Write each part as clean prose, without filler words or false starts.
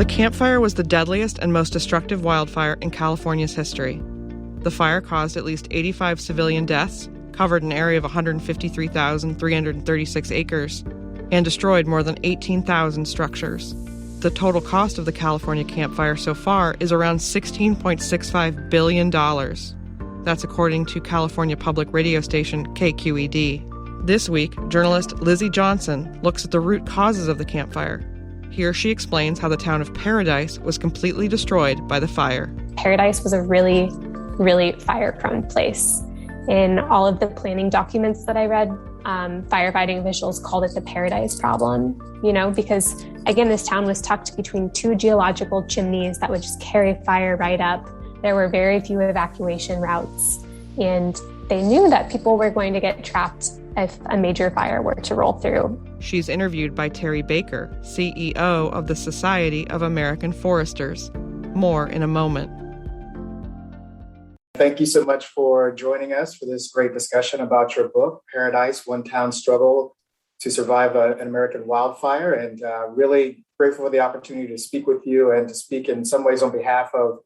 The Camp Fire was the deadliest and most destructive wildfire in California's history. The fire caused at least 85 civilian deaths, covered an area of 153,336 acres, and destroyed more than 18,000 structures. The total cost of the California Camp Fire so far is around $16.65 billion. That's according to California public radio station KQED. This week, journalist Lizzie Johnson looks at the root causes of the Camp Fire. Here she explains how the town of Paradise was completely destroyed by the fire. Paradise was a really fire-prone place. In all of the planning documents that I read, firefighting officials called it the Paradise problem, because again, this town was tucked between two geological chimneys that would just carry fire right up. There were very few evacuation routes, and they knew that people were going to get trapped if a major fire were to roll through. She's interviewed by Terry Baker, CEO of the Society of American Foresters. More in a moment. Thank you so much for joining us for this great discussion about your book, Paradise, One Town's Struggle to Survive an American Wildfire. And really grateful for the opportunity to speak with you and to speak in some ways on behalf of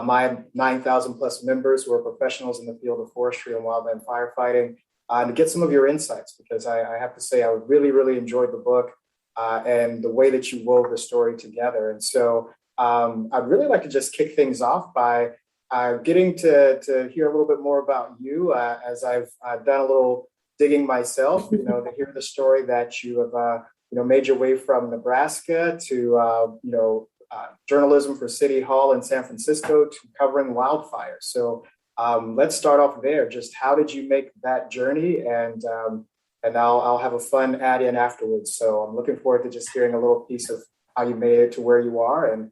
my 9,000 plus members who are professionals in the field of forestry and wildland firefighting, and to get some of your insights, because I have to say I really enjoyed the book and the way that you wove the story together. And so I'd really like to just kick things off by getting to hear a little bit more about you as I've done a little digging myself, to hear the story that you have, made your way from Nebraska to, journalism for City Hall in San Francisco to covering wildfires. So let's start off there. Just how did you make that journey? And I'll have a fun add in afterwards. So I'm looking forward to just hearing a little piece of how you made it to where you are and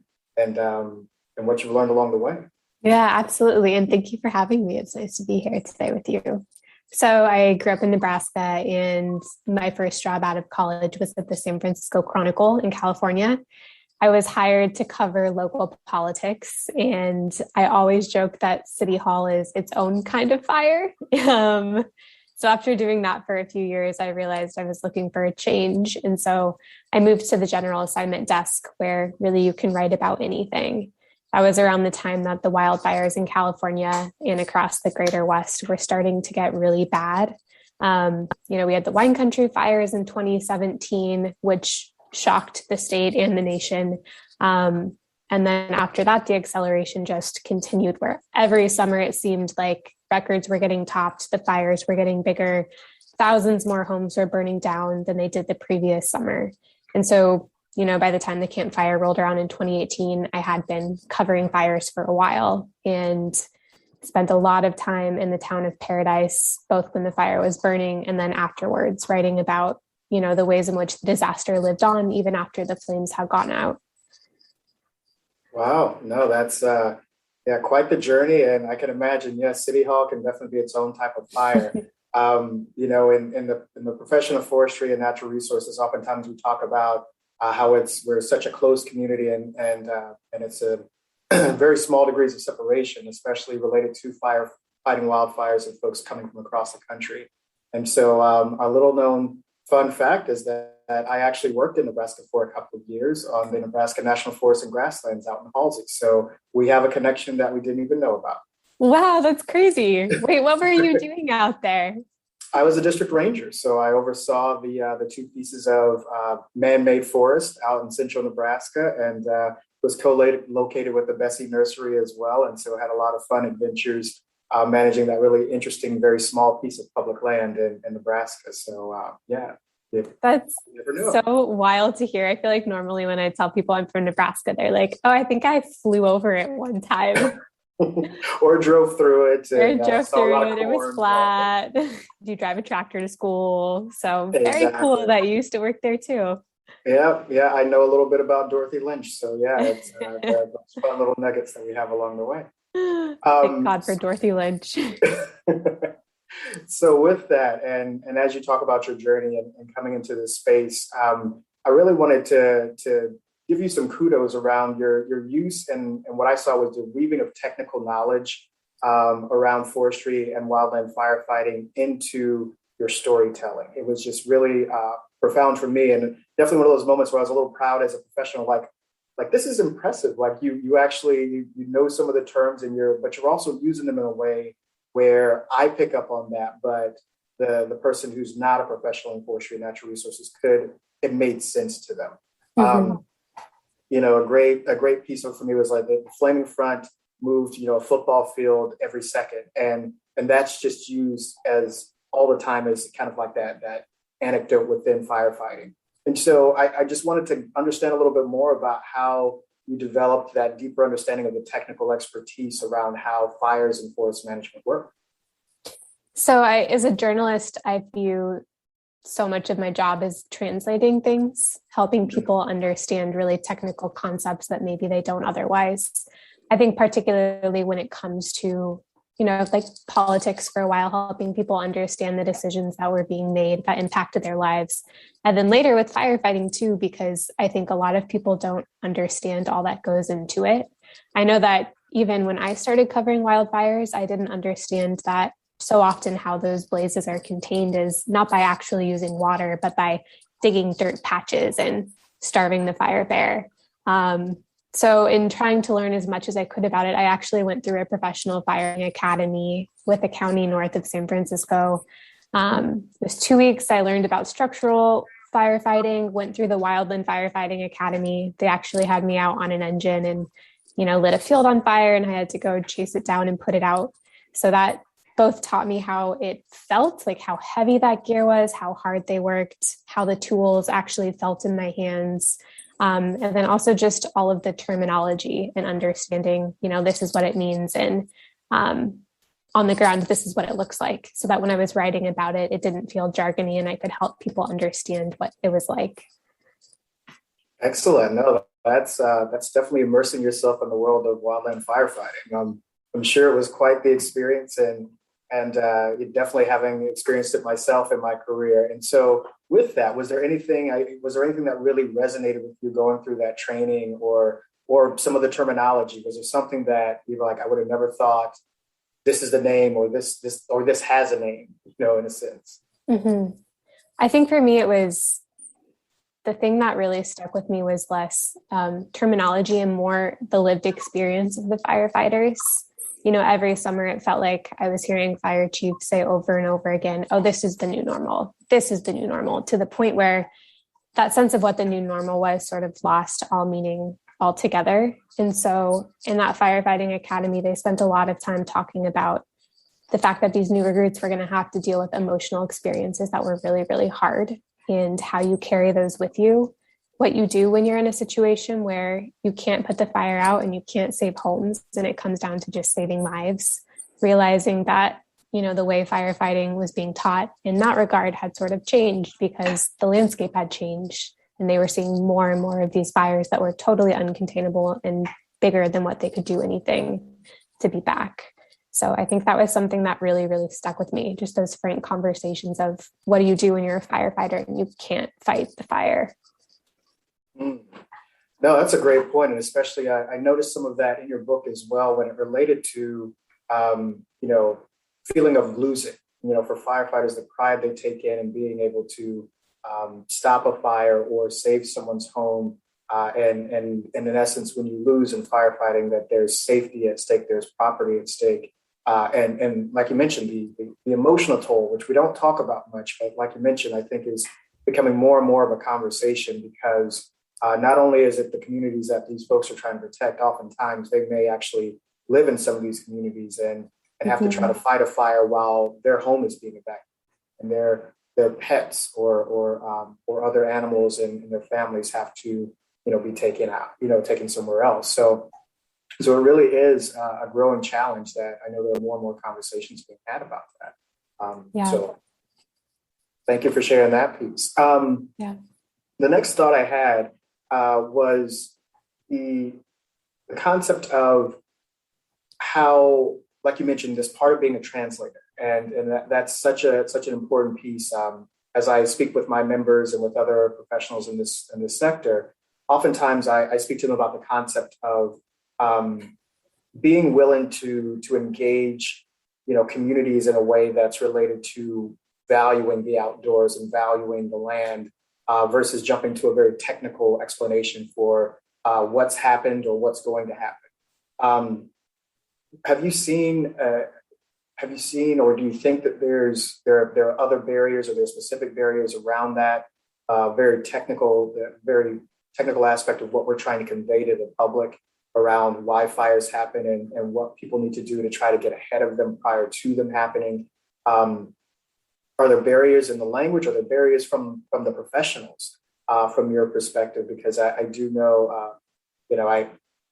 what you've learned along the way. Yeah, absolutely. And thank you for having me. It's nice to be here today with you. So I grew up in Nebraska, and my first job out of college was at the San Francisco Chronicle in California. I was hired to cover local politics, and I always joke that City Hall is its own kind of fire. So after doing that for a few years, I realized I was looking for a change. And so I moved to the general assignment desk, where really you can write about anything. That was around the time that the wildfires in California and across the greater West were starting to get really bad. We had the wine country fires in 2017, which shocked the state and the nation. And then after that, the acceleration just continued, where every summer it seemed like records were getting topped, the fires were getting bigger, thousands more homes were burning down than they did the previous summer. And so by the time the Camp Fire rolled around in 2018, I had been covering fires for a while and spent a lot of time in the town of Paradise, both when the fire was burning and then afterwards, writing about, the ways in which the disaster lived on even after the flames had gone out. Wow. No, that's quite the journey. And I can imagine, yes, City Hall can definitely be its own type of fire. In the profession of forestry and natural resources, oftentimes we talk about how we're such a close community and it's a very small degrees of separation, especially related to fighting wildfires and folks coming from across the country. And so a little known fun fact is that I actually worked in Nebraska for a couple of years on the Nebraska National Forest and Grasslands out in Halsey. So we have a connection that we didn't even know about. Wow, that's crazy. Wait, what were you doing out there? I was a district ranger, so I oversaw the two pieces of man-made forest out in central Nebraska, and was co-located with the Bessie Nursery as well, and so had a lot of fun adventures managing that really interesting, very small piece of public land in Nebraska. So that's so wild to hear. I feel like normally when I tell people I'm from Nebraska, they're like, "Oh, I think I flew over it one time." Or drove through it. It was flat. You drive a tractor to school. So very cool that you used to work there too. Yeah. I know a little bit about Dorothy Lynch. So it's those fun little nuggets that we have along the way. Thank God for Dorothy Lynch. So with that, and as you talk about your journey and coming into this space, I really wanted to give you some kudos around your use and what I saw was the weaving of technical knowledge around forestry and wildland firefighting into your storytelling. It was just really profound for me, and definitely one of those moments where I was a little proud as a professional, like, like, this is impressive. Like you actually, you know some of the terms but you're also using them in a way where I pick up on that, but the person who's not a professional in forestry and natural resources it made sense to them. Mm-hmm. A great piece for me was like the flaming front moved, a football field every second. And that's just used as all the time as kind of like that anecdote within firefighting. And so I just wanted to understand a little bit more about how you developed that deeper understanding of the technical expertise around how fires and forest management work. So as a journalist, I view so much of my job as translating things, helping people understand really technical concepts that maybe they don't otherwise. I think particularly when it comes to, like politics for a while, helping people understand the decisions that were being made that impacted their lives. And then later with firefighting too, because I think a lot of people don't understand all that goes into it. I know that even when I started covering wildfires, I didn't understand that so often how those blazes are contained is not by actually using water, but by digging dirt patches and starving the fire bear. So in trying to learn as much as I could about it, I actually went through a professional firing academy with a county north of San Francisco. It was 2 weeks. I learned about structural firefighting, went through the Wildland Firefighting Academy. They actually had me out on an engine and, lit a field on fire, and I had to go chase it down and put it out. So that both taught me how it felt, like how heavy that gear was, how hard they worked, how the tools actually felt in my hands. And then also just all of the terminology and understanding, this is what it means. And on the ground, this is what it looks like. So that when I was writing about it, it didn't feel jargony and I could help people understand what it was like. Excellent. No, that's definitely immersing yourself in the world of wildland firefighting. I'm sure it was quite the experience, and definitely having experienced it myself in my career. And so with that, was there anything that really resonated with you going through that training, or some of the terminology? Was there something that you were like, I would have never thought this is the name, or this has a name, in a sense? Mm-hmm. I think for me, it was the thing that really stuck with me was less terminology and more the lived experience of the firefighters. Every summer it felt like I was hearing fire chiefs say over and over again, oh, this is the new normal. This is the new normal, to the point where that sense of what the new normal was sort of lost all meaning altogether. And so in that firefighting academy, they spent a lot of time talking about the fact that these new recruits were going to have to deal with emotional experiences that were really, really hard, and how you carry those with you. What you do when you're in a situation where you can't put the fire out and you can't save homes, and it comes down to just saving lives, realizing that, the way firefighting was being taught in that regard had sort of changed because the landscape had changed, and they were seeing more and more of these fires that were totally uncontainable and bigger than what they could do anything to be back. So I think that was something that really, really stuck with me, just those frank conversations of what do you do when you're a firefighter and you can't fight the fire. No, that's a great point. And especially I noticed some of that in your book as well, when it related to, feeling of losing, for firefighters, the pride they take in being able to stop a fire or save someone's home. And in essence, when you lose in firefighting, that there's safety at stake, there's property at stake. And like you mentioned, the emotional toll, which we don't talk about much, but like you mentioned, I think is becoming more and more of a conversation, because not only is it the communities that these folks are trying to protect, oftentimes they may actually live in some of these communities and have to try to fight a fire while their home is being evacuated, and their pets or other animals and their families have to, be taken out, taken somewhere else. So it really is a growing challenge that I know there are more and more conversations being had about that. So thank you for sharing that piece. The next thought I had was the concept of how, like you mentioned, this part of being a translator, and that's such an important piece. As I speak with my members and with other professionals in this sector, oftentimes I speak to them about the concept of being willing to engage, communities in a way that's related to valuing the outdoors and valuing the land, versus jumping to a very technical explanation for what's happened or what's going to happen. Have you seen, or do you think that there are other barriers, or there are specific barriers around that very technical aspect of what we're trying to convey to the public around why fires happen and what people need to do to try to get ahead of them prior to them happening? Are there barriers in the language? Are there barriers from the professionals from your perspective? Because I do know,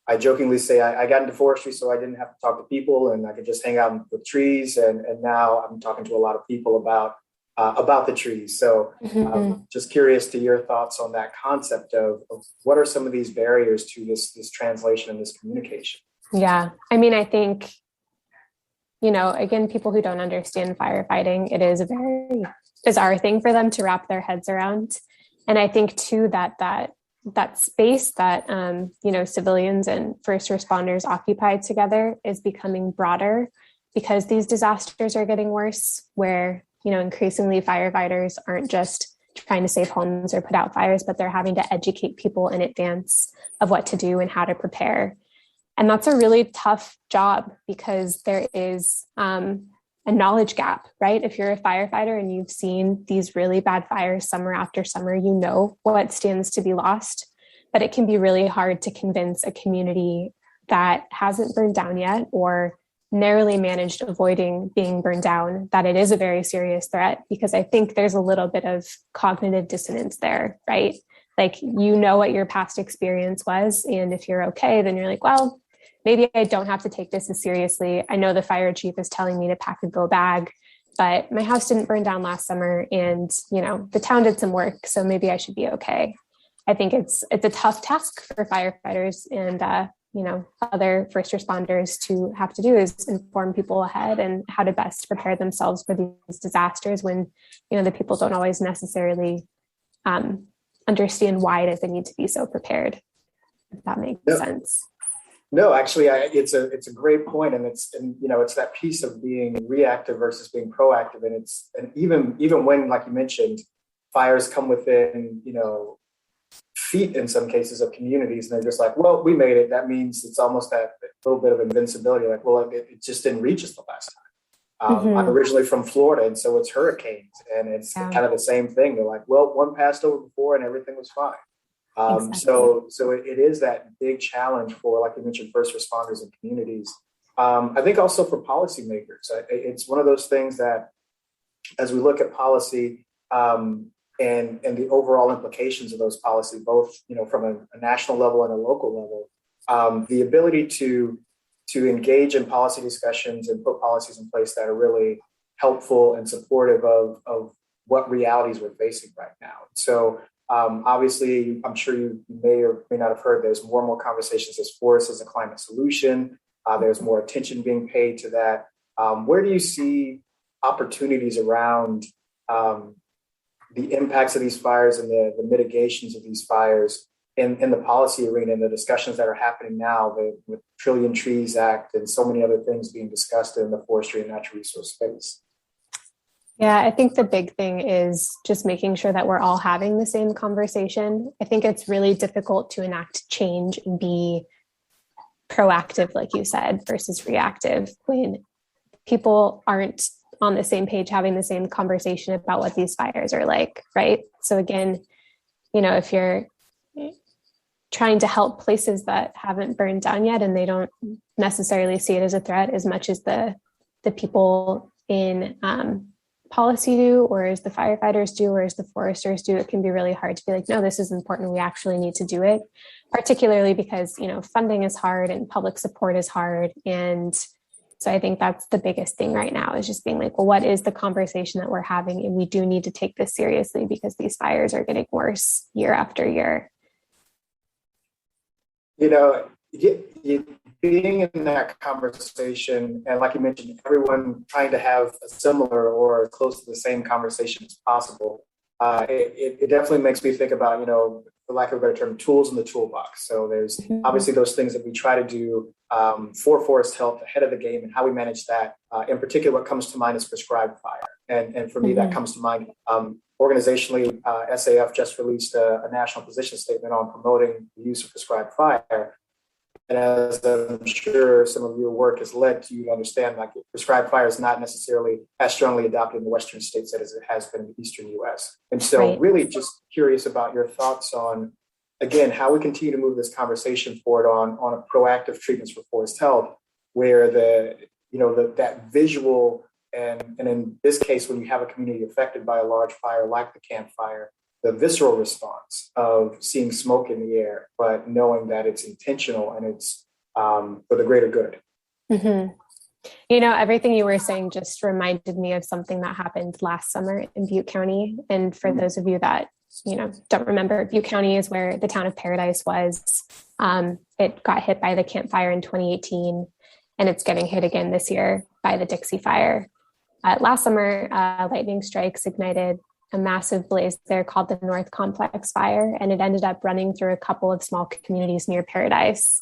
I jokingly say I got into forestry so I didn't have to talk to people and I could just hang out with trees. And now I'm talking to a lot of people about the trees. So just curious to your thoughts on that concept of what are some of these barriers to this translation and this communication? Yeah, I mean, I think, again, people who don't understand firefighting, it is a very bizarre thing for them to wrap their heads around. And I think too that space that civilians and first responders occupy together is becoming broader because these disasters are getting worse, where increasingly firefighters aren't just trying to save homes or put out fires, but they're having to educate people in advance of what to do and how to prepare. And that's a really tough job because there is a knowledge gap, right? If you're a firefighter and you've seen these really bad fires summer after summer, you know what stands to be lost, but it can be really hard to convince a community that hasn't burned down yet or narrowly managed avoiding being burned down that it is a very serious threat, because I think there's a little bit of cognitive dissonance there, right? Like, what your past experience was. And if you're okay, then you're like, well, maybe I don't have to take this as seriously. I know the fire chief is telling me to pack a go bag, but my house didn't burn down last summer and, the town did some work, so maybe I should be okay. I think it's a tough task for firefighters and, other first responders to have to do is inform people ahead and how to best prepare themselves for these disasters when, the people don't always necessarily understand why it is they need to be so prepared, if that makes sense. No, actually, it's a great point, and it's that piece of being reactive versus being proactive, and even when, like you mentioned, fires come within feet in some cases of communities, and they're just like, well, we made it. That means it's almost that little bit of invincibility, like, well, it just didn't reach us the last time. I'm originally from Florida, and so it's hurricanes, and it's kind of the same thing. They're like, well, one passed over before, and everything was fine. Exactly. So it is that big challenge for, like you mentioned, first responders and communities. I think also for policymakers, it's one of those things that as we look at policy and the overall implications of those policy, both from a national level and a local level, the ability to engage in policy discussions and put policies in place that are really helpful and supportive of what realities we're facing right now. So obviously, I'm sure you may or may not have heard, there's more and more conversations as forest as a climate solution. There's more attention being paid to that. Where do you see opportunities around the impacts of these fires and the mitigations of these fires in the policy arena and the discussions that are happening now with Trillion Trees Act and so many other things being discussed in the forestry and natural resource space? Yeah, I think the big thing is just making sure that we're all having the same conversation. I think it's really difficult to enact change and be proactive, like you said, versus reactive when people aren't on the same page having the same conversation about what these fires are like, right? So again, if you're trying to help places that haven't burned down yet and they don't necessarily see it as a threat as much as the people in policy do, or as the firefighters do, or as the foresters do, it can be really hard to be like, no, this is important. We actually need to do it, particularly because, funding is hard and public support is hard. And so I think that's the biggest thing right now is just being like, well, what is the conversation that we're having? And we do need to take this seriously because these fires are getting worse year after year. Being in that conversation, and like you mentioned, everyone trying to have a similar or close to the same conversation as possible, it definitely makes me think about, for lack of a better term, tools in the toolbox. So there's obviously those things that we try to do for forest health ahead of the game and how we manage that. In particular, what comes to mind is prescribed fire. And for me, that comes to mind. Organizationally, SAF just released a national position statement on promoting the use of prescribed fire. And as I'm sure some of your work has led to you to understand, like prescribed fire is not necessarily as strongly adopted in the Western states as it has been in the Eastern US. And so really just curious about your thoughts on, again, how we continue to move this conversation forward on a proactive treatments for forest health, where that visual, and in this case, when you have a community affected by a large fire like the Camp Fire, the visceral response of seeing smoke in the air, but knowing that it's intentional and it's for the greater good. Mm-hmm. Everything you were saying just reminded me of something that happened last summer in Butte County. And for those of you that, don't remember, Butte County is where the town of Paradise was. It got hit by the Camp Fire in 2018, and it's getting hit again this year by the Dixie Fire. Last summer, lightning strikes ignited a massive blaze there called the North Complex Fire, and it ended up running through a couple of small communities near Paradise.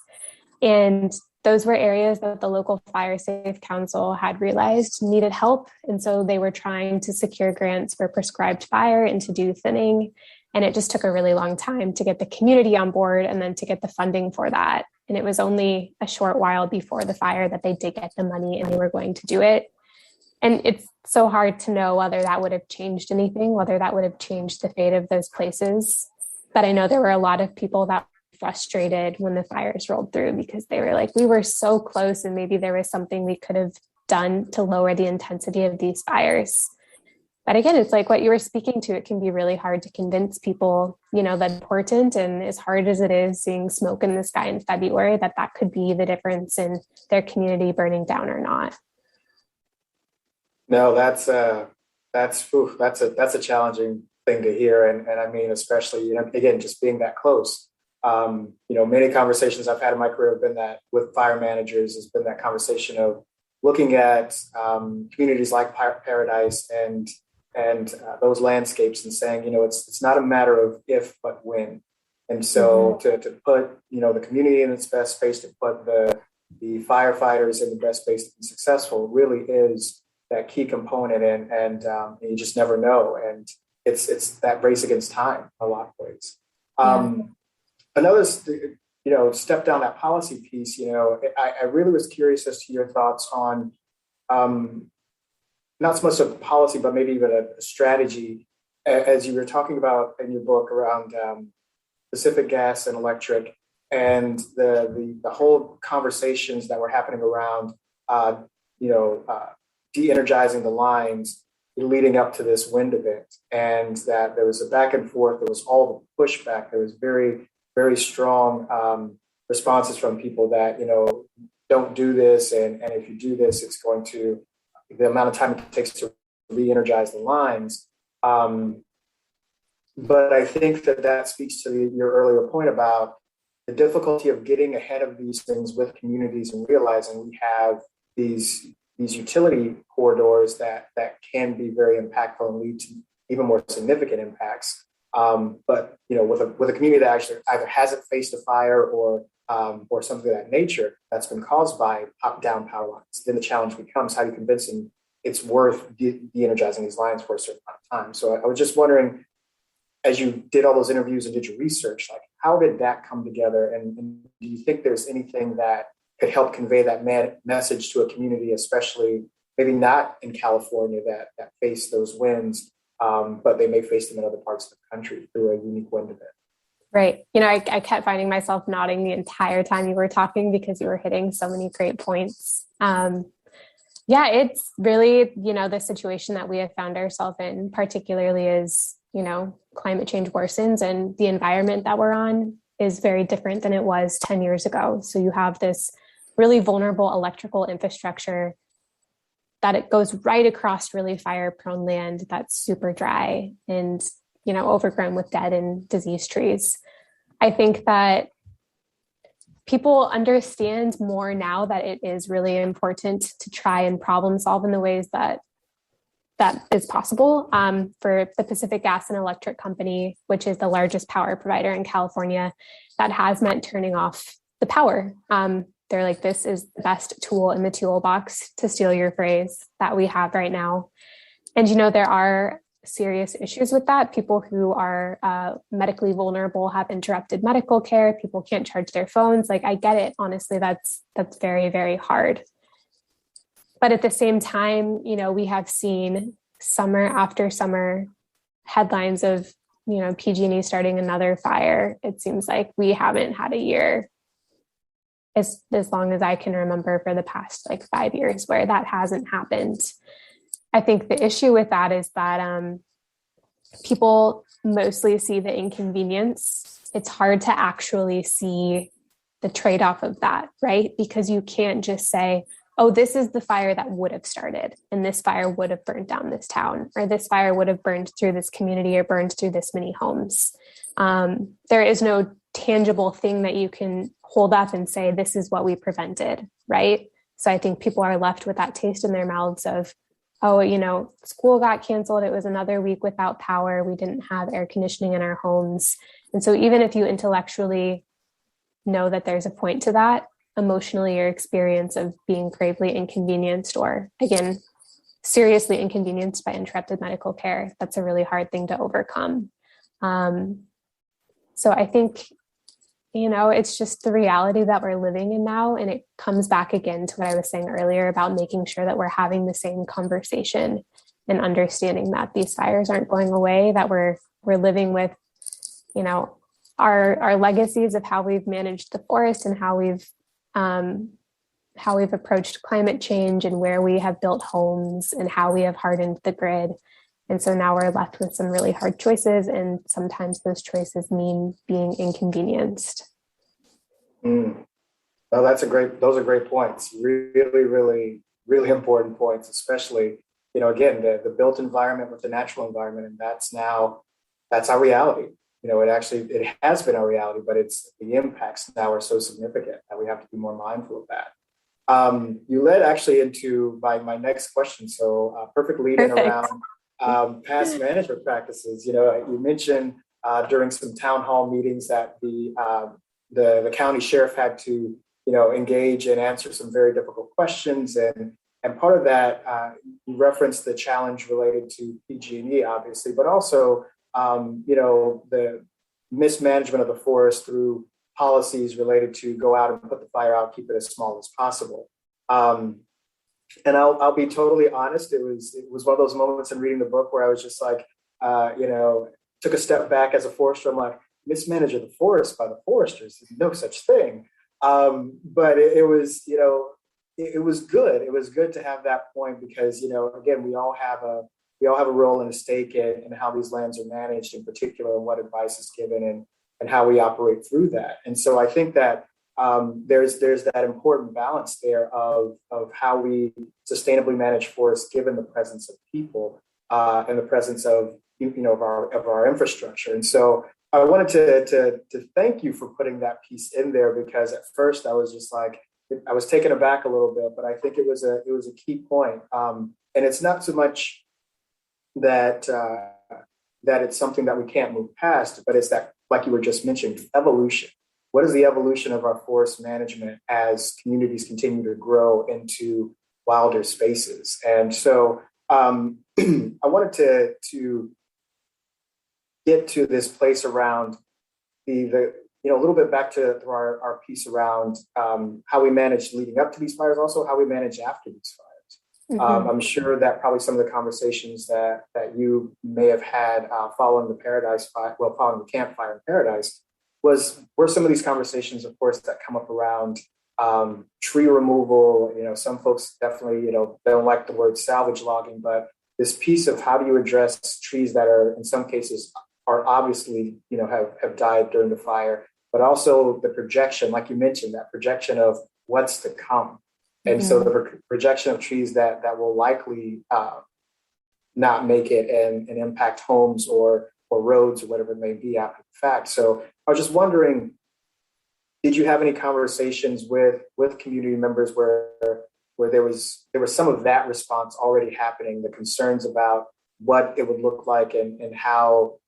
And those were areas that the local Fire Safe Council had realized needed help. And so they were trying to secure grants for prescribed fire and to do thinning. And it just took a really long time to get the community on board and then to get the funding for that. And it was only a short while before the fire that they did get the money and they were going to do it. And it's so hard to know whether that would have changed anything, whether that would have changed the fate of those places. But I know there were a lot of people that were frustrated when the fires rolled through because they were like, we were so close and maybe there was something we could have done to lower the intensity of these fires. But again, it's like what you were speaking to, it can be really hard to convince people, that's important. And as hard as it is seeing smoke in the sky in February, that could be the difference in their community burning down or not. No, that's a challenging thing to hear, and I mean, especially again, just being that close. Many conversations I've had in my career have been that with fire managers has been that conversation of looking at communities like Paradise and those landscapes and saying, it's not a matter of if but when. And so to put the community in its best space, to put the firefighters in the best space to be successful really is that key component, and you just never know, and it's that race against time in a lot of ways. Another step down that policy piece, I really was curious as to your thoughts on not so much a policy but maybe even a strategy, as you were talking about in your book around Pacific Gas and Electric and the whole conversations that were happening around de-energizing the lines leading up to this wind event, and that there was a back and forth. There was all the pushback. There was very, very strong responses from people that, don't do this. And if you do this, it's going to, the amount of time it takes to re-energize the lines. But I think that speaks to your earlier point about the difficulty of getting ahead of these things with communities and realizing we have these utility corridors that can be very impactful and lead to even more significant impacts. But with a community that actually either hasn't faced a fire or something of that nature that's been caused by down power lines, then the challenge becomes how do you convince them it's worth de-energizing these lines for a certain amount of time. So I was just wondering, as you did all those interviews and did your research, like how did that come together? And do you think there's anything that could help convey that message to a community, especially maybe not in California that face those winds, but they may face them in other parts of the country through a unique wind event? Right. I kept finding myself nodding the entire time you were talking because you were hitting so many great points. It's really, the situation that we have found ourselves in, particularly as, climate change worsens and the environment that we're on is very different than it was 10 years ago. So you have this really vulnerable electrical infrastructure that it goes right across really fire-prone land that's super dry and, overgrown with dead and diseased trees. I think that people understand more now that it is really important to try and problem solve in the ways that is possible. For the Pacific Gas and Electric Company, which is the largest power provider in California, that has meant turning off the power. They're like, this is the best tool in the toolbox, to steal your phrase, that we have right now. And, there are serious issues with that. People who are medically vulnerable have interrupted medical care. People can't charge their phones. Like, I get it. Honestly, that's very, very hard. But at the same time, we have seen summer after summer headlines of, PG&E starting another fire. It seems like we haven't had a year as long as I can remember for the past 5 years where that hasn't happened. I think the issue with that is that people mostly see the inconvenience. It's hard to actually see the trade-off of that, right? Because you can't just say, oh, this is the fire that would have started, and this fire would have burned down this town, or this fire would have burned through this community or burned through this many homes. There is no tangible thing that you can hold up and say, this is what we prevented, right? So I think people are left with that taste in their mouths of, oh, school got canceled. It was another week without power. We didn't have air conditioning in our homes. And so even if you intellectually know that there's a point to that, emotionally, your experience of being gravely inconvenienced or, again, seriously inconvenienced by interrupted medical care, that's a really hard thing to overcome. So I think, it's just the reality that we're living in now. And it comes back again to what I was saying earlier about making sure that we're having the same conversation and understanding that these fires aren't going away, that we're living with, our legacies of how we've managed the forest and how we've approached climate change and where we have built homes and how we have hardened the grid. And so now we're left with some really hard choices, and sometimes those choices mean being inconvenienced. Well, those are great points. Really, really, really important points, especially, again, the built environment with the natural environment. And that's our reality. It has been our reality, but the impacts now are so significant that we have to be more mindful of that. You led actually into my next question. So perfect lead in around past management practices. You mentioned during some town hall meetings that the county sheriff had to, engage and answer some very difficult questions. And part of that, you referenced the challenge related to PG&E, obviously, but also the mismanagement of the forest through policies related to go out and put the fire out, keep it as small as possible. And I'll be totally honest. It was one of those moments in reading the book where I was just like, took a step back as a forester. I'm like, mismanage of the forest by the foresters. There's no such thing. But it was, it was good. It was good to have that point because, again, we all have a role and a stake in how these lands are managed in particular and what advice is given and how we operate through that. And so I think that there's that important balance there of how we sustainably manage forests given the presence of people and the presence of our infrastructure. And so I wanted to thank you for putting that piece in there because at first I was just like I was taken aback a little bit, but I think it was a key point. And it's not so much that it's something that we can't move past, but it's that, like you were just mentioning, evolution. What is the evolution of our forest management as communities continue to grow into wilder spaces? And so I wanted to get to this place around a little bit back to our piece around how we manage leading up to these fires, also how we manage after these fires. Mm-hmm. I'm sure that probably some of the conversations that you may have had following the campfire in Paradise were some of these conversations, of course, that come up around tree removal. Some folks definitely, don't like the word salvage logging, but this piece of how do you address trees that are, in some cases, are obviously, have died during the fire, but also the projection, like you mentioned, that projection of what's to come. And so the projection of trees that will likely not make it and impact homes or roads or whatever it may be after the fact. So I was just wondering, did you have any conversations with community members where there was some of that response already happening, the concerns about what it would look like and how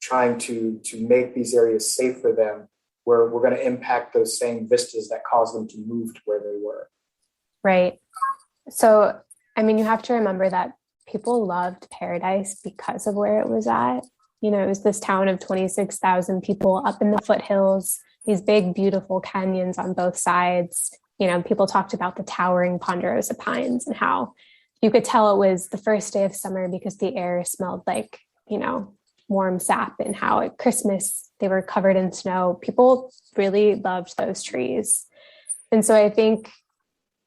trying to make these areas safe for them, where we're going to impact those same vistas that caused them to move to where they were? Right. So, you have to remember that people loved Paradise because of where it was at. You know, it was this town of 26,000 people up in the foothills, these big, beautiful canyons on both sides. You know, people talked about the towering ponderosa pines and how you could tell it was the first day of summer because the air smelled like, you know, warm sap, and how at Christmas they were covered in snow. People really loved those trees. And so I think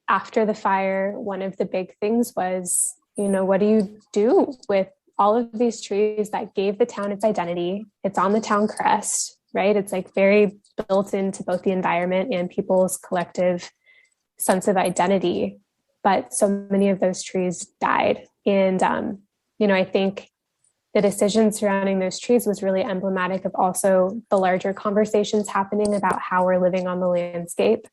after the fire, one of the big things was, you know, what do you do with all of these trees that gave the town its identity? It's on the town crest, right? It's like very built into both the environment and people's collective sense of identity. But so many of those trees died. And, you know, I think the decision surrounding those trees was really emblematic of also the larger conversations happening about how we're living on the landscape,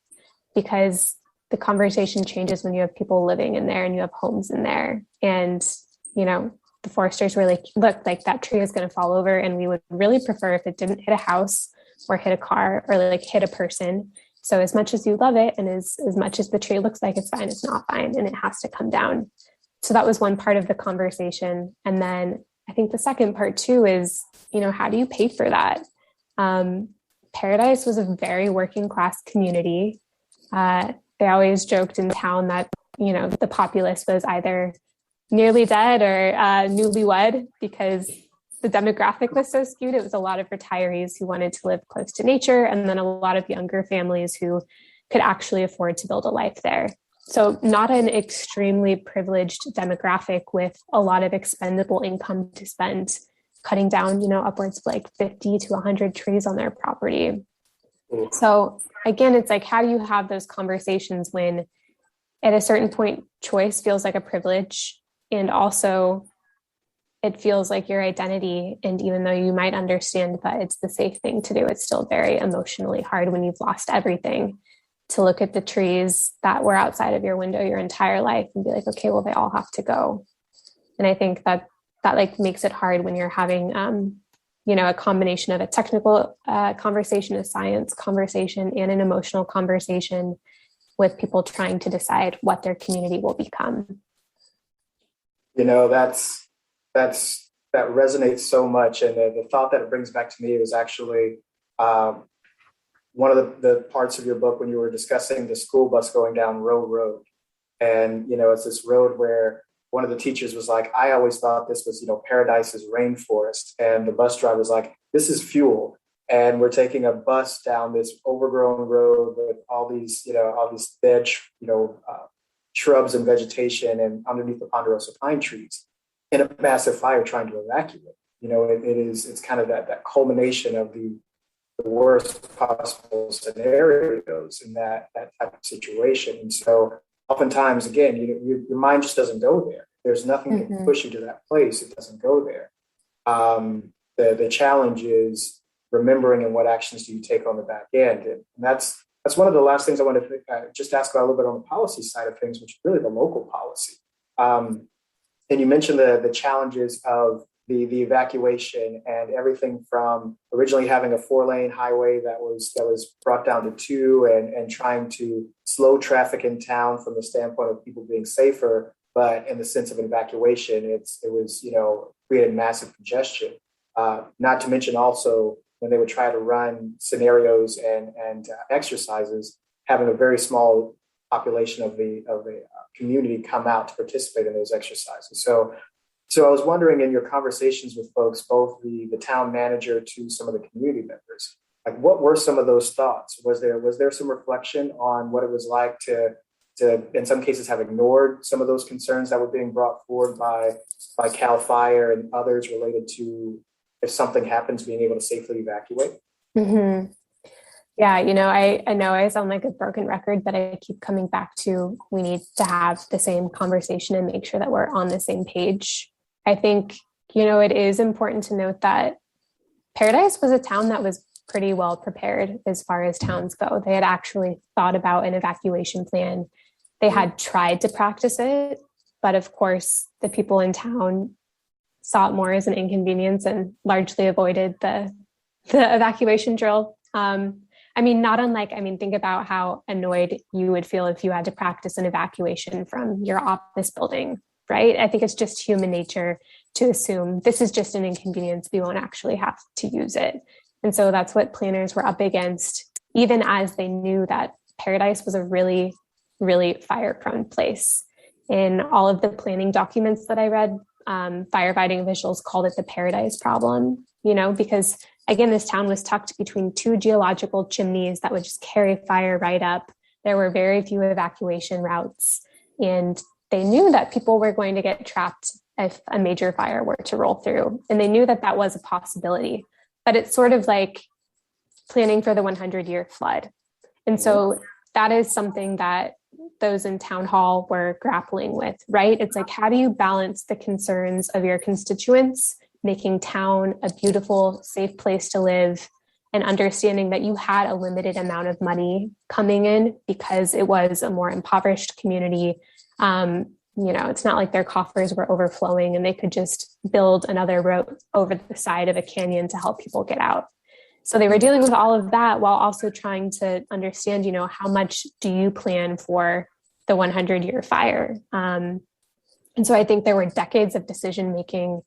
because the conversation changes when you have people living in there and you have homes in there. And, you know, the foresters were like, look, like that tree is going to fall over, and we would really prefer if it didn't hit a house or hit a car or like hit a person. So as much as you love it and as much as the tree looks like it's fine, it's not fine, and it has to come down. So that was one part of the conversation. And then I think the second part too is, you know, how do you pay for that? Paradise was a very working class community. They always joked in town that, you know, the populace was either nearly dead or newlywed, because the demographic was so skewed. It was a lot of retirees who wanted to live close to nature, and then a lot of younger families who could actually afford to build a life there. So not an extremely privileged demographic with a lot of expendable income to spend cutting down, you know, upwards of like 50 to 100 trees on their property. So again, it's like, how do you have those conversations when at a certain point, choice feels like a privilege, and also it feels like your identity. And even though you might understand that it's the safe thing to do, it's still very emotionally hard when you've lost everything to look at the trees that were outside of your window your entire life and be like, okay, well, they all have to go. And I think that like makes it hard when you're having, you know, a combination of a technical conversation, a science conversation, and an emotional conversation with people trying to decide what their community will become. You know, that resonates so much. And the thought that it brings back to me was actually one of the parts of your book when you were discussing the school bus going down Row Road. And, you know, it's this road where one of the teachers was like, I always thought this was, you know, Paradise's rainforest. And the bus driver was like, this is fuel. And we're taking a bus down this overgrown road with all these dead, shrubs and vegetation and underneath the ponderosa pine trees in a massive fire trying to evacuate. You know, it's kind of that culmination of the worst possible scenarios in that type of situation. And so oftentimes, again, your mind just doesn't go there. There's nothing that can push you to that place. It doesn't go there. The challenge is remembering and what actions do you take on the back end. And that's one of the last things I wanted to just ask about a little bit on the policy side of things, which is really the local policy. And you mentioned the challenges of the evacuation and everything from originally having a 4-lane highway that was brought down to 2 and trying to slow traffic in town from the standpoint of people being safer, but in the sense of an evacuation, it was created massive congestion. Not to mention also when they would try to run scenarios and exercises, having a very small population of the community come out to participate in those exercises. So I was wondering, in your conversations with folks, both the town manager to some of the community members, like what were some of those thoughts? Was there some reflection on what it was like to in some cases have ignored some of those concerns that were being brought forward by CAL FIRE and others related to if something happens, being able to safely evacuate? Mm-hmm. Yeah, I know I sound like a broken record, but I keep coming back to we need to have the same conversation and make sure that we're on the same page. I think, it is important to note that Paradise was a town that was pretty well prepared as far as towns go. They had actually thought about an evacuation plan. They had tried to practice it, but of course, the people in town saw it more as an inconvenience and largely avoided the evacuation drill. Think about how annoyed you would feel if you had to practice an evacuation from your office building right? I think it's just human nature to assume this is just an inconvenience. We won't actually have to use it. And so that's what planners were up against, even as they knew that Paradise was a really, really fire-prone place. In all of the planning documents that I read, firefighting officials called it the Paradise problem, because again, this town was tucked between two geological chimneys that would just carry fire right up. There were very few evacuation routes, and they knew that people were going to get trapped if a major fire were to roll through. And they knew that that was a possibility, but it's sort of like planning for the 100-year flood. And so that is something that those in town hall were grappling with, right? It's like, how do you balance the concerns of your constituents, making town a beautiful, safe place to live, and understanding that you had a limited amount of money coming in because it was a more impoverished community. It's not like their coffers were overflowing and they could just build another road over the side of a canyon to help people get out. So they were dealing with all of that while also trying to understand, how much do you plan for the 100-year fire? And so I think there were decades of decision-making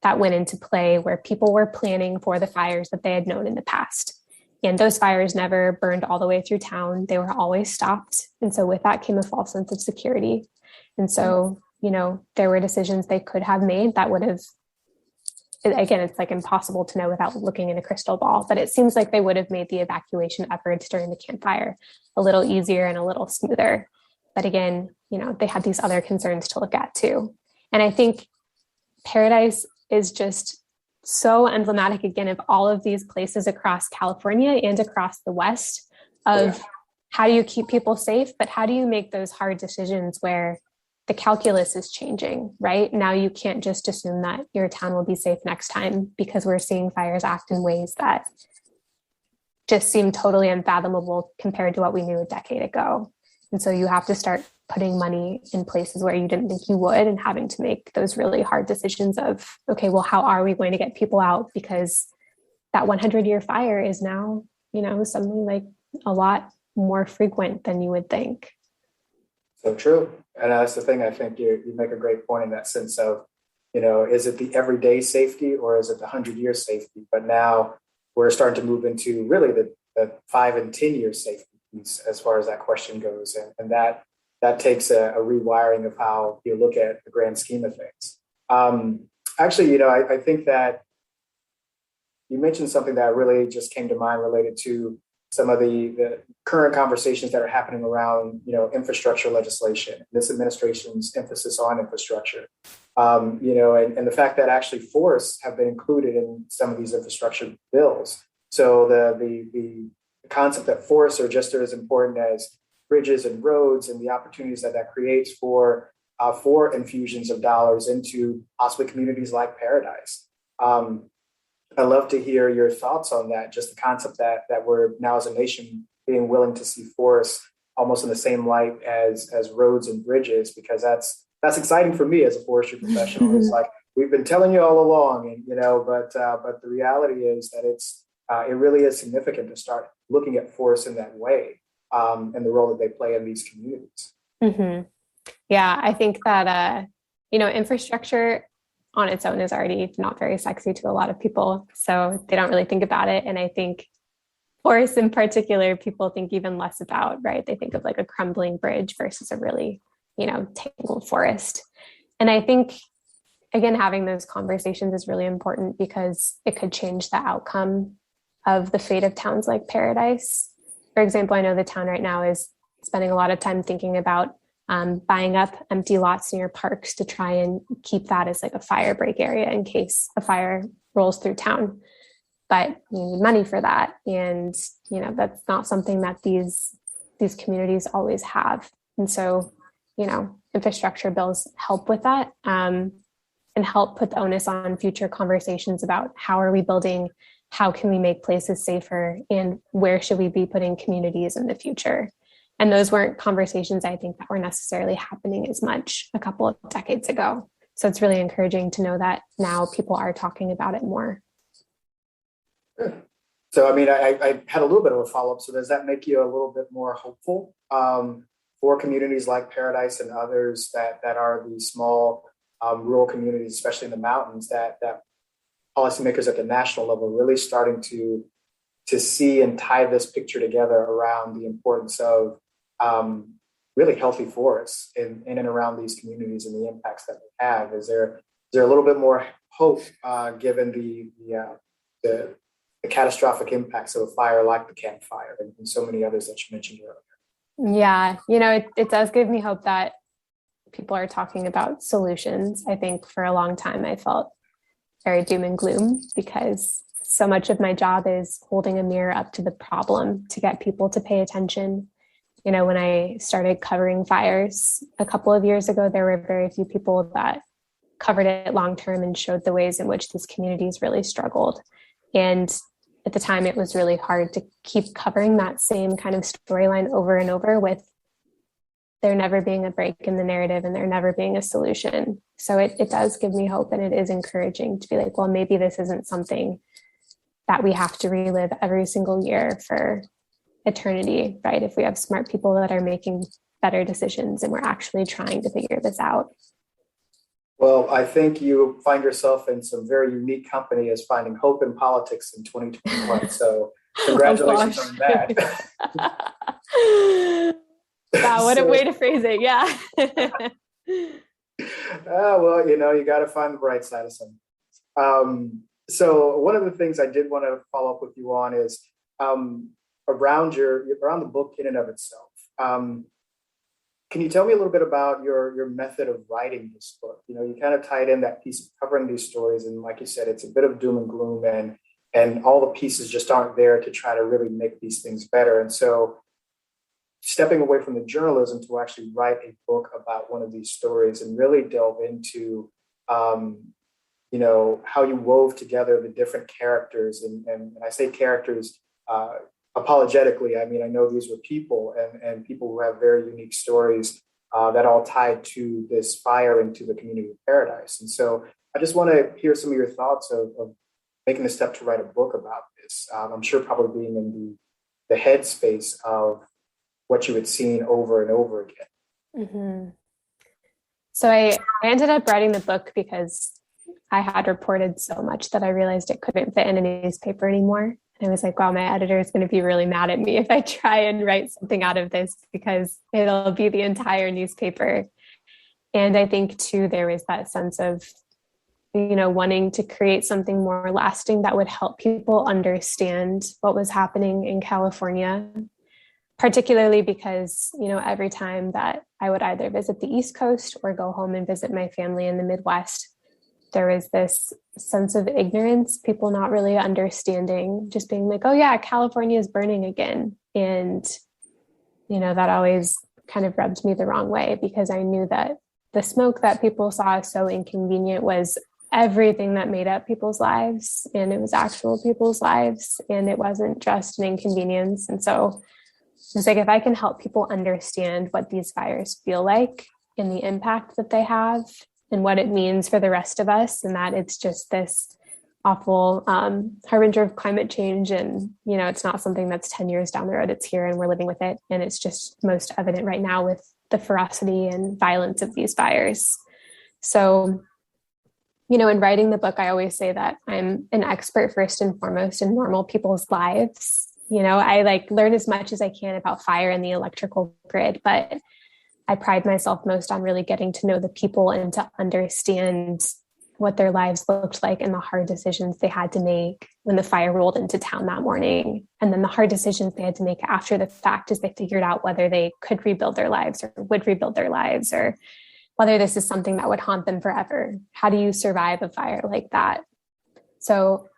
that went into play where people were planning for the fires that they had known in the past. And those fires never burned all the way through town. They were always stopped. And so with that came a false sense of security. And so, there were decisions they could have made that would have, again, it's like impossible to know without looking in a crystal ball, but it seems like they would have made the evacuation efforts during the campfire a little easier and a little smoother. But again, they had these other concerns to look at too. And I think Paradise is just so emblematic, again, of all of these places across California and across the West of how do you keep people safe, but how do you make those hard decisions where the calculus is changing, right? Now you can't just assume that your town will be safe next time because we're seeing fires act in ways that just seem totally unfathomable compared to what we knew a decade ago. And so you have to start putting money in places where you didn't think you would and having to make those really hard decisions of, okay, well, how are we going to get people out? Because that 100-year fire is now, something like a lot more frequent than you would think. So true. And that's the thing. I think you make a great point in that sense of, is it the everyday safety or is it the 100-year safety? But now we're starting to move into really the 5 and 10-year safety piece as far as that question goes. And that takes a rewiring of how you look at the grand scheme of things. Actually, I think that you mentioned something that really just came to mind related to some of the current conversations that are happening around, infrastructure legislation, this administration's emphasis on infrastructure, and the fact that actually forests have been included in some of these infrastructure bills. So the concept that forests are just as important as bridges and roads and the opportunities that creates for infusions of dollars into possibly communities like Paradise. I'd love to hear your thoughts on that, just the concept that we're now as a nation being willing to see forests almost in the same light as roads and bridges, because that's exciting for me as a forestry professional. It's like, we've been telling you all along, and but the reality is that it really is significant to start looking at forests in that way, and the role that they play in these communities. Mm-hmm. Yeah, I think that infrastructure on its own is already not very sexy to a lot of people, so they don't really think about it. And I think forests in particular, people think even less about, right? They think of like a crumbling bridge versus a really, tangled forest. And I think, again, having those conversations is really important because it could change the outcome of the fate of towns like Paradise. For example, I know the town right now is spending a lot of time thinking about buying up empty lots near parks to try and keep that as like a fire break area in case a fire rolls through town. But you need money for that. And, that's not something that these communities always have. And so, infrastructure bills help with that, and help put the onus on future conversations about how are we building, how can we make places safer, and where should we be putting communities in the future. And those weren't conversations, I think, that were necessarily happening as much a couple of decades ago. So it's really encouraging to know that now people are talking about it more. Good. So, I had a little bit of a follow-up. So does that make you a little bit more hopeful for communities like Paradise and others that are these small rural communities, especially in the mountains, that policymakers at the national level are really starting to see and tie this picture together around the importance of really healthy forests in and around these communities and the impacts that they have. Is there a little bit more hope given the catastrophic impacts of a fire like the Camp Fire and so many others that you mentioned earlier? Yeah, it does give me hope that people are talking about solutions. I think for a long time I felt very doom and gloom because so much of my job is holding a mirror up to the problem to get people to pay attention. When I started covering fires a couple of years ago, there were very few people that covered it long term and showed the ways in which these communities really struggled. And at the time, it was really hard to keep covering that same kind of storyline over and over with there never being a break in the narrative and there never being a solution. So it does give me hope, and it is encouraging to be like, well, maybe this isn't something that we have to relive every single year for eternity, right? If we have smart people that are making better decisions and we're actually trying to figure this out. Well, I think you find yourself in some very unique company as finding hope in politics in 2021. So congratulations on that. Wow, what a way to phrase it. Yeah. Well, you got to find the bright side of something. So one of the things I did want to follow up with you on is around the book in and of itself. Can you tell me a little bit about your method of writing this book? You kind of tied in that piece of covering these stories, and like you said, it's a bit of doom and gloom, and all the pieces just aren't there to try to really make these things better. And so stepping away from the journalism to actually write a book about one of these stories and really delve into how you wove together the different characters, and I say characters apologetically. I mean, I know these were people and people who have very unique stories that all tied to this fire and to the community of Paradise. And so I just want to hear some of your thoughts of making the step to write a book about this. I'm sure probably being in the headspace of what you had seen over and over again. Mm-hmm. So I ended up writing the book because I had reported so much that I realized it couldn't fit in a newspaper anymore. And I was like, wow, my editor is going to be really mad at me if I try and write something out of this because it'll be the entire newspaper. And I think too, there was that sense of, wanting to create something more lasting that would help people understand what was happening in California, particularly because, every time that I would either visit the East Coast or go home and visit my family in the Midwest, there was this sense of ignorance, people not really understanding, just being like, oh yeah, California is burning again. And, that always kind of rubbed me the wrong way because I knew that the smoke that people saw as so inconvenient was everything that made up people's lives. And it was actual people's lives. And it wasn't just an inconvenience. And so it's like, if I can help people understand what these fires feel like and the impact that they have, and what it means for the rest of us, and that it's just this awful harbinger of climate change. And, it's not something that's 10 years down the road, it's here and we're living with it. And it's just most evident right now with the ferocity and violence of these fires. So, in writing the book, I always say that I'm an expert first and foremost in normal people's lives. I learn as much as I can about fire and the electrical grid, but I pride myself most on really getting to know the people and to understand what their lives looked like and the hard decisions they had to make when the fire rolled into town that morning. And then the hard decisions they had to make after the fact as they figured out whether they could rebuild their lives or would rebuild their lives, or whether this is something that would haunt them forever. How do you survive a fire like that? So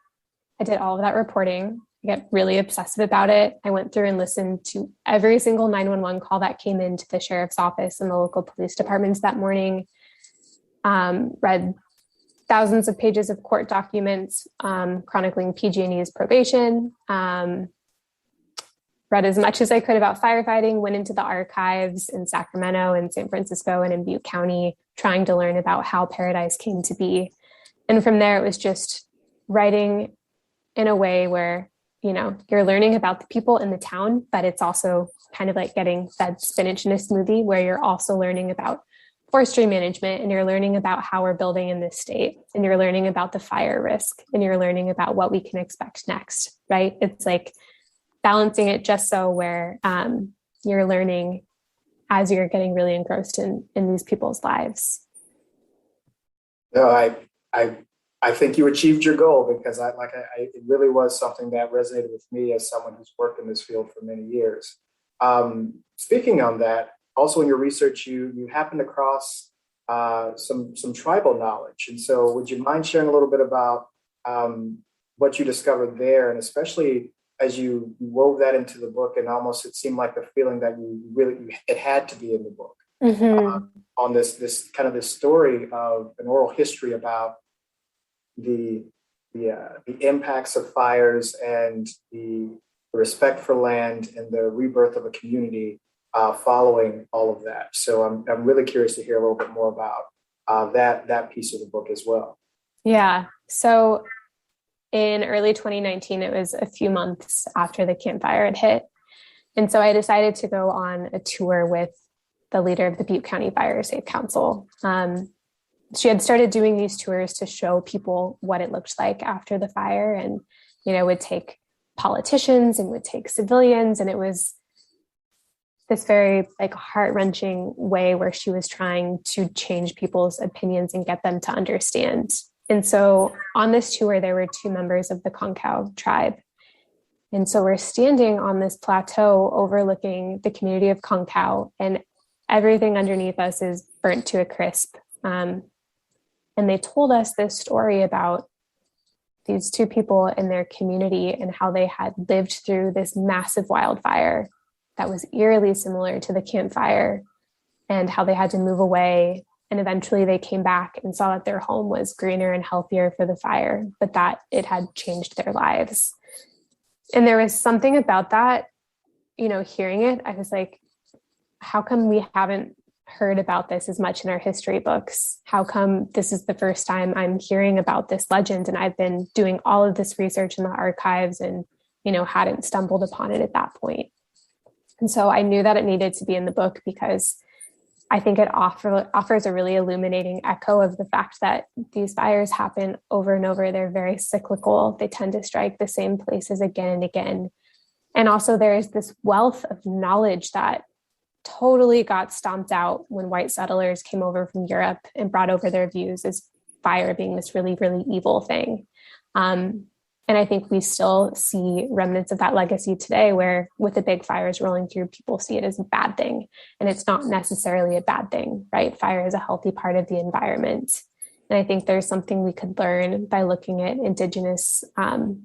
I did all of that reporting. I got really obsessive about it. I went through and listened to every single 911 call that came into the sheriff's office and the local police departments that morning, read thousands of pages of court documents chronicling PG&E's probation, read as much as I could about firefighting, went into the archives in Sacramento and San Francisco and in Butte County, trying to learn about how Paradise came to be. And from there, it was just writing in a way where you're learning about the people in the town, but it's also kind of like getting fed spinach in a smoothie where you're also learning about forestry management, and you're learning about how we're building in this state, and you're learning about the fire risk, and you're learning about what we can expect next, right? It's like balancing it just so where you're learning as you're getting really engrossed in these people's lives. No, I think you achieved your goal, because it really was something that resonated with me as someone who's worked in this field for many years. Speaking on that, also in your research, you happened across some tribal knowledge, and so would you mind sharing a little bit about what you discovered there, and especially as you wove that into the book, and almost it seemed like the feeling that it had to be in the book. On this kind of this story of an oral history about the impacts of fires and the respect for land and the rebirth of a community following all of that. So I'm really curious to hear a little bit more about that piece of the book as well. Yeah. So in early 2019, it was a few months after the Camp Fire had hit. And so I decided to go on a tour with the leader of the Butte County Fire Safe Council. She had started doing these tours to show people what it looked like after the fire, and, would take politicians and would take civilians. And it was this very heart-wrenching way where she was trying to change people's opinions and get them to understand. And so on this tour, there were 2 members of the Concow tribe. And so we're standing on this plateau overlooking the community of Concow, and everything underneath us is burnt to a crisp. And they told us this story about these 2 people in their community and how they had lived through this massive wildfire that was eerily similar to the Camp Fire, and how they had to move away. And eventually they came back and saw that their home was greener and healthier for the fire, but that it had changed their lives. And there was something about that, hearing it, I was like, how come we haven't heard about this as much in our history books? How come this is the first time I'm hearing about this legend? And I've been doing all of this research in the archives and, hadn't stumbled upon it at that point. And so I knew that it needed to be in the book, because I think it offers a really illuminating echo of the fact that these fires happen over and over. They're very cyclical. They tend to strike the same places again and again. And also there is this wealth of knowledge that totally got stomped out when white settlers came over from Europe and brought over their views as fire being this really, really evil thing. And I think we still see remnants of that legacy today, where with the big fires rolling through, people see it as a bad thing. And it's not necessarily a bad thing, right? Fire is a healthy part of the environment. And I think there's something we could learn by looking at Indigenous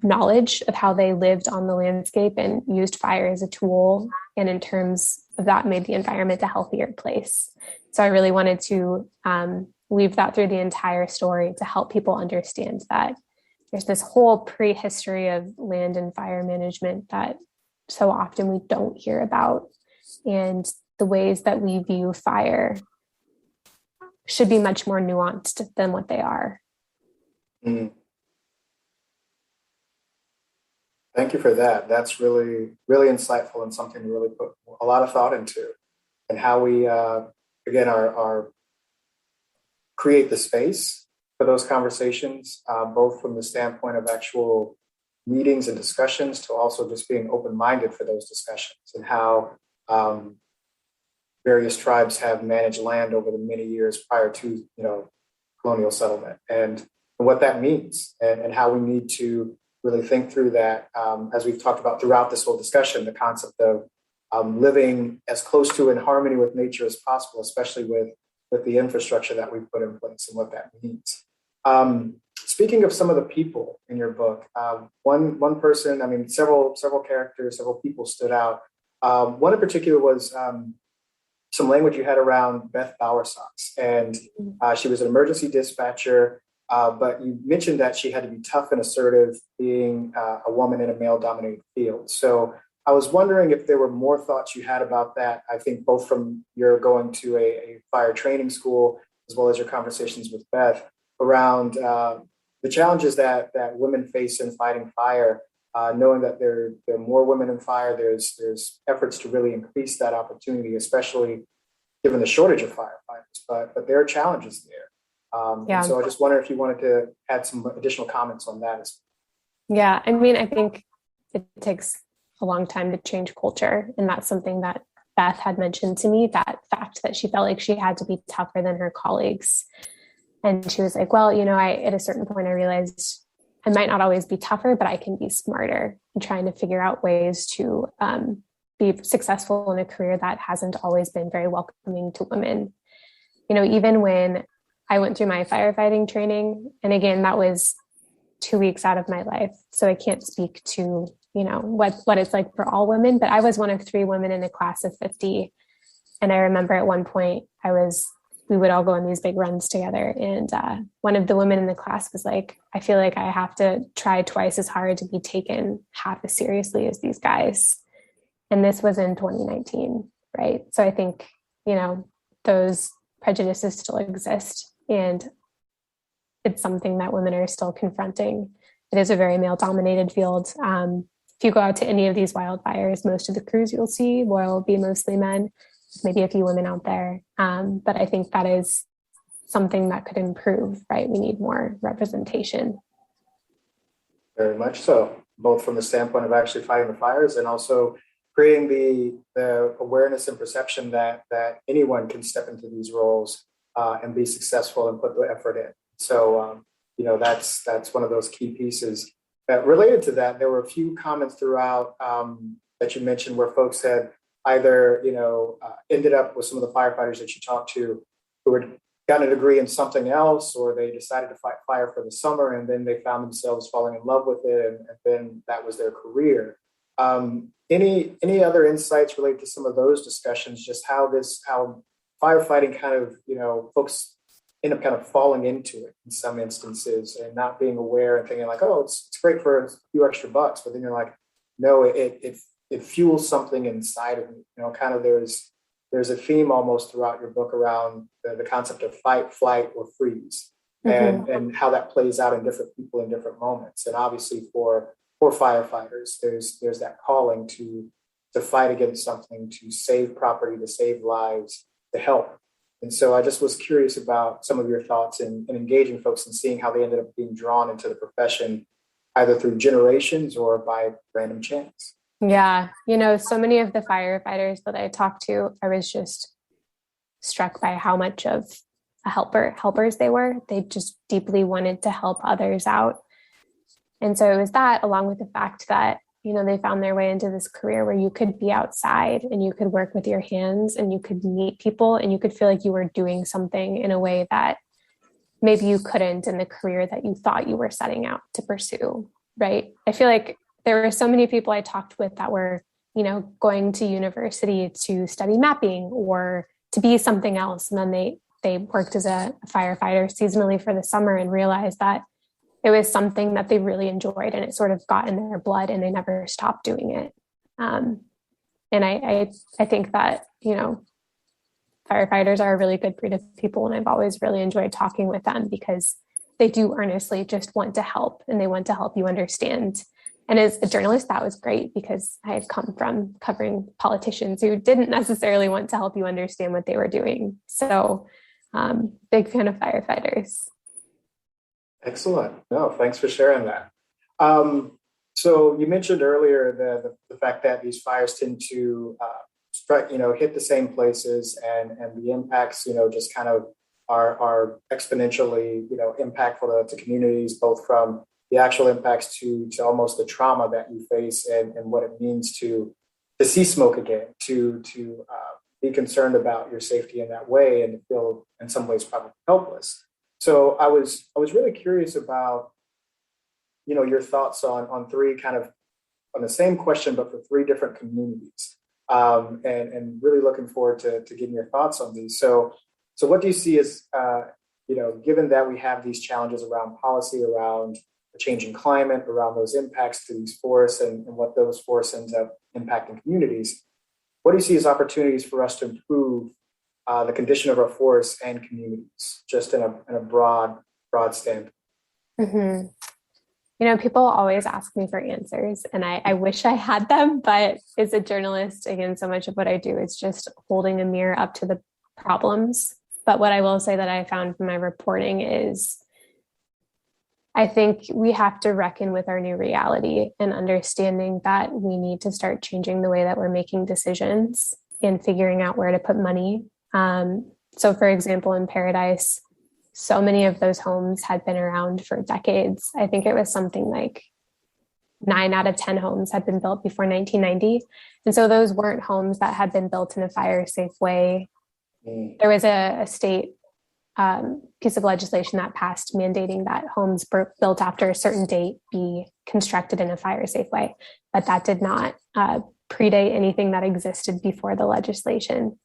knowledge of how they lived on the landscape and used fire as a tool. And in terms of that, made the environment a healthier place. So I really wanted to weave that through the entire story to help people understand that there's this whole prehistory of land and fire management that so often we don't hear about. And the ways that we view fire should be much more nuanced than what they are. Mm. Thank you for that. That's really, really insightful, and something to really put a lot of thought into, and how we, again, are create the space for those conversations, both from the standpoint of actual meetings and discussions, to also just being open-minded for those discussions, and how various tribes have managed land over the many years prior to colonial settlement, and what that means, and how we need to really think through that, as we've talked about throughout this whole discussion, the concept of living as close to in harmony with nature as possible, especially with the infrastructure that we've put in place and what that means. Speaking of some of the people in your book, one person, several characters, several people stood out. One in particular was some language you had around Beth Bowersox, and she was an emergency dispatcher, but you mentioned that she had to be tough and assertive, being a woman in a male-dominated field. So I was wondering if there were more thoughts you had about that. I think both from your going to a fire training school, as well as your conversations with Beth, around the challenges that women face in fighting fire, knowing that there are more women in fire. There's efforts to really increase that opportunity, especially given the shortage of firefighters, but there are challenges there. And so I just wonder if you wanted to add some additional comments on that as well. Yeah, I mean, I think it takes a long time to change culture. And that's something that Beth had mentioned to me, that fact that she felt like she had to be tougher than her colleagues. And she was like, well, at a certain point, I realized I might not always be tougher, but I can be smarter and trying to figure out ways to be successful in a career that hasn't always been very welcoming to women. Even when I went through my firefighting training, and again, that was 2 weeks out of my life. So I can't speak to, what it's like for all women, but I was one of 3 women in a class of 50. And I remember at one point we would all go on these big runs together. And one of the women in the class was like, I feel like I have to try twice as hard to be taken half as seriously as these guys. And this was in 2019, right? So I think, those prejudices still exist, and it's something that women are still confronting. It is a very male-dominated field. If you go out to any of these wildfires, most of the crews you'll see will be mostly men, maybe a few women out there. But I think that is something that could improve, right? We need more representation. Very much so, both from the standpoint of actually fighting the fires and also creating the awareness and perception that anyone can step into these roles and be successful and put the effort in. So, that's one of those key pieces. Related to that, there were a few comments throughout that you mentioned where folks had either, ended up with some of the firefighters that you talked to who had gotten a degree in something else, or they decided to fight fire for the summer and then they found themselves falling in love with it, and then that was their career. Any other insights related to some of those discussions, just how firefighting kind of, folks end up kind of falling into it in some instances and not being aware and thinking like, oh, it's great for a few extra bucks. But then you're like, no, it fuels something inside of me. Kind of there's a theme almost throughout your book around the concept of fight, flight, or freeze, and how that plays out in different people in different moments. And obviously for firefighters, there's that calling to fight against something, to save property, to save lives, to help. And so I just was curious about some of your thoughts in engaging folks and seeing how they ended up being drawn into the profession, either through generations or by random chance. Yeah. So many of the firefighters that I talked to, I was just struck by how much of helpers they were. They just deeply wanted to help others out. And so it was that, along with the fact that, they found their way into this career where you could be outside and you could work with your hands and you could meet people and you could feel like you were doing something in a way that maybe you couldn't in the career that you thought you were setting out to pursue, right? I feel like there were so many people I talked with that were, going to university to study mapping or to be something else. And then they worked as a firefighter seasonally for the summer and realized that it was something that they really enjoyed and it sort of got in their blood and they never stopped doing it. And I think that, firefighters are a really good breed of people. And I've always really enjoyed talking with them because they do earnestly just want to help and they want to help you understand. And as a journalist, that was great because I had come from covering politicians who didn't necessarily want to help you understand what they were doing. So big fan of firefighters. Excellent. No, thanks for sharing that. So you mentioned earlier the fact that these fires tend to hit the same places and the impacts, just kind of are exponentially, impactful to communities, both from the actual impacts to almost the trauma that you face and what it means to see smoke again, to be concerned about your safety in that way and feel in some ways probably helpless. So I was really curious about, your thoughts on three kind of on the same question, but for three different communities, and really looking forward to getting your thoughts on these. So what do you see as, given that we have these challenges around policy, around the changing climate, around those impacts to these forests and what those forests end up impacting communities, what do you see as opportunities for us to improve the condition of our forests and communities, just in a broad standpoint? Mm-hmm. People always ask me for answers and I wish I had them, but as a journalist, again, so much of what I do is just holding a mirror up to the problems. But what I will say that I found from my reporting is I think we have to reckon with our new reality and understanding that we need to start changing the way that we're making decisions and figuring out where to put money. So for example, in Paradise, so many of those homes had been around for decades. I think it was something like 9 out of 10 homes had been built before 1990. And so those weren't homes that had been built in a fire safe way. There was a state piece of legislation that passed mandating that homes built after a certain date be constructed in a fire safe way, but that did not predate anything that existed before the legislation.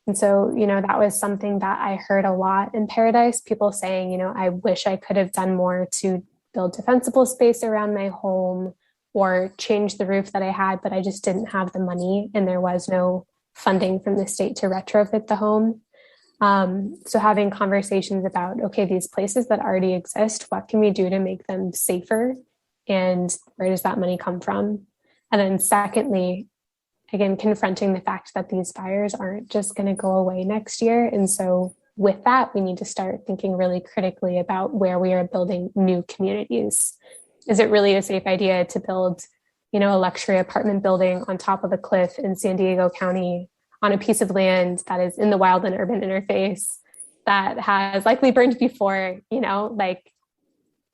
And so, that was something that I heard a lot in Paradise, people saying, I wish I could have done more to build defensible space around my home or change the roof that I had, but I just didn't have the money and there was no funding from the state to retrofit the home. So having conversations about, okay, these places that already exist, what can we do to make them safer? And where does that money come from? And then secondly, again, confronting the fact that these fires aren't just going to go away next year. And so with that, we need to start thinking really critically about where we are building new communities. Is it really a safe idea to build, a luxury apartment building on top of a cliff in San Diego County on a piece of land that is in the wild and urban interface that has likely burned before,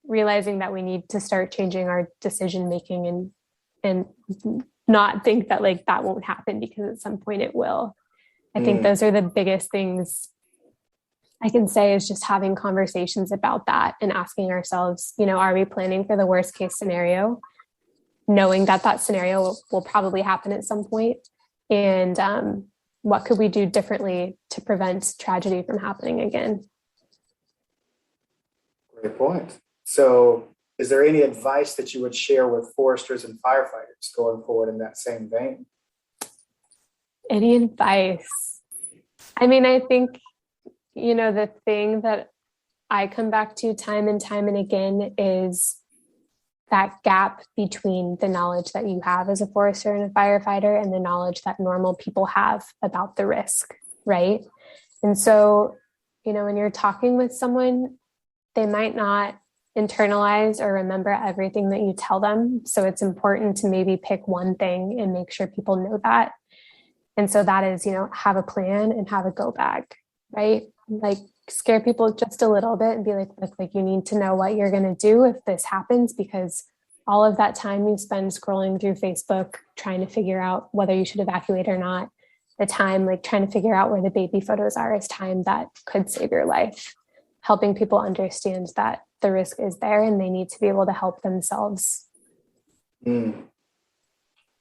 realizing that we need to start changing our decision making and not think that that won't happen because at some point it will. I think those are the biggest things I can say, is just having conversations about that and asking ourselves, are we planning for the worst case scenario, knowing that scenario will probably happen at some point? And what could we do differently to prevent tragedy from happening again? Great point. So is there any advice that you would share with foresters and firefighters going forward in that same vein? Any advice? I mean, I think, the thing that I come back to time and again is that gap between the knowledge that you have as a forester and a firefighter and the knowledge that normal people have about the risk, right? And so, when you're talking with someone, they might not internalize or remember everything that you tell them. So it's important to maybe pick one thing and make sure people know that. And so that is, have a plan and have a go bag, right? Scare people just a little bit and be look, you need to know what you're going to do if this happens, because all of that time you spend scrolling through Facebook, trying to figure out whether you should evacuate or not, the time trying to figure out where the baby photos are is time that could save your life. Helping people understand that the risk is there and they need to be able to help themselves. And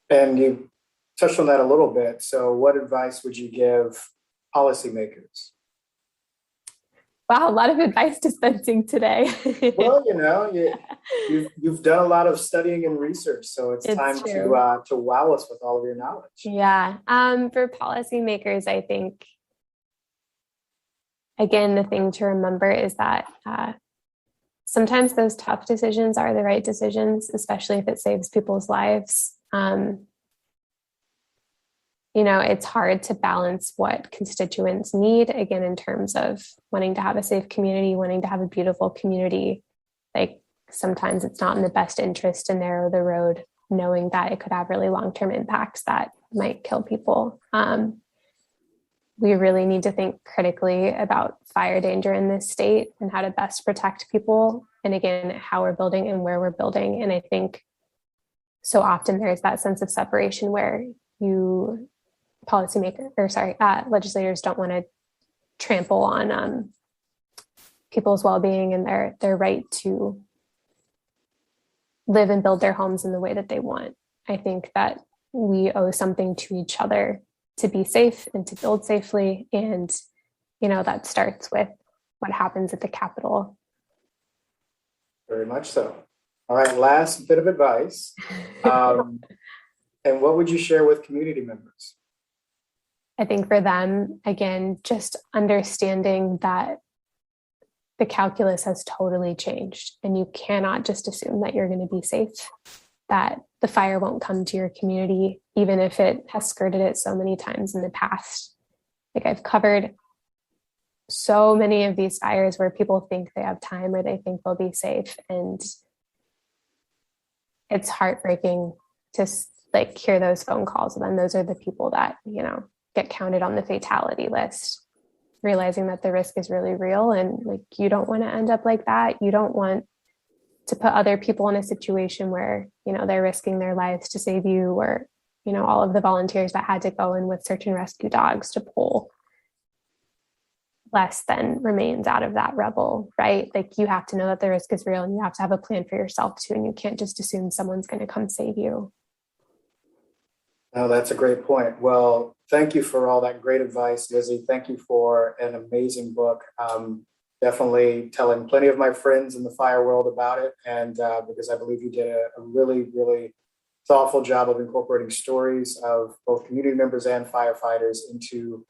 you touched on that a little bit. So what advice would you give policymakers? Wow, a lot of advice dispensing today. Well, you've done a lot of studying and research, so it's time to wow us with all of your knowledge. Yeah. For policymakers, I think, again, the thing to remember is that sometimes those tough decisions are the right decisions, especially if it saves people's lives. It's hard to balance what constituents need, again, in terms of wanting to have a safe community, wanting to have a beautiful community. Sometimes it's not in the best interest to narrow the road, knowing that it could have really long-term impacts that might kill people. We really need to think critically about fire danger in this state and how to best protect people. And again, how we're building and where we're building. And I think so often there's that sense of separation where legislators don't want to trample on people's well-being and their right to live and build their homes in the way that they want. I think that we owe something to each other to be safe and to build safely. And, that starts with what happens at the Capitol. Very much so. All right, last bit of advice. And what would you share with community members? I think for them, again, just understanding that the calculus has totally changed and you cannot just assume that you're going to be safe, that the fire won't come to your community, even if it has skirted it so many times in the past. Like, I've covered so many of these fires where people think they have time or they think they'll be safe. And it's heartbreaking to like hear those phone calls. And then those are the people that, you know, get counted on the fatality list, realizing that the risk is really real. And like, you don't want to end up like that. You don't want to put other people in a situation where, you know, they're risking their lives to save you, or, you know, all of the volunteers that had to go in with search and rescue dogs to pull less than remains out of that rubble, right? Like, you have to know that the risk is real, and you have to have a plan for yourself too. And you can't just assume someone's going to come save you. No, that's a great point. Well, thank you for all that great advice, Lizzie. Thank you for an amazing book. Definitely telling plenty of my friends in the fire world about it. And because I believe you did a really, really thoughtful job of incorporating stories of both community members and firefighters into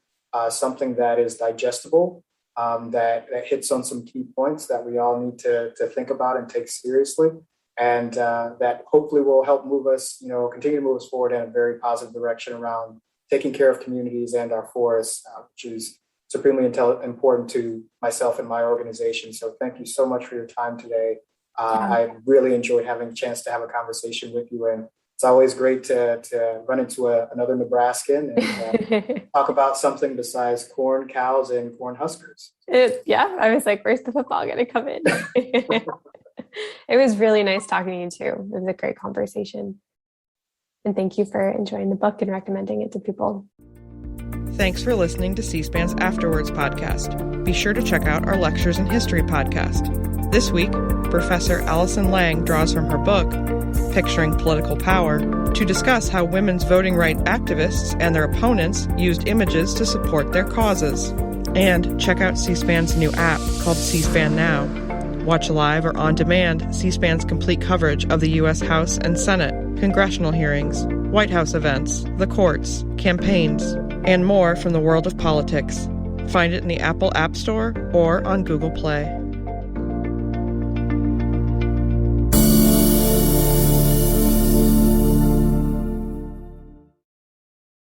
something that is digestible, that hits on some key points that we all need to think about and take seriously. And that hopefully will help move us, you know, continue to move us forward in a very positive direction around taking care of communities and our forests, which is supremely important to myself and my organization. So thank you so much for your time today. I really enjoyed having a chance to have a conversation with you. And it's always great to run into another Nebraskan and talk about something besides corn, cows, and corn huskers. I was like, where's the football going to come in? It was really nice talking to you too. It was a great conversation. And thank you for enjoying the book and recommending it to people. Thanks for listening to C-SPAN's Afterwards podcast. Be sure to check out our Lectures in History podcast. This week, Professor Allison Lang draws from her book, Picturing Political Power, to discuss how women's voting rights activists and their opponents used images to support their causes. And check out C-SPAN's new app called C-SPAN Now. Watch live or on demand C-SPAN's complete coverage of the U.S. House and Senate, congressional hearings, White House events, the courts, campaigns, and more from the world of politics. Find it in the Apple App Store or on Google Play.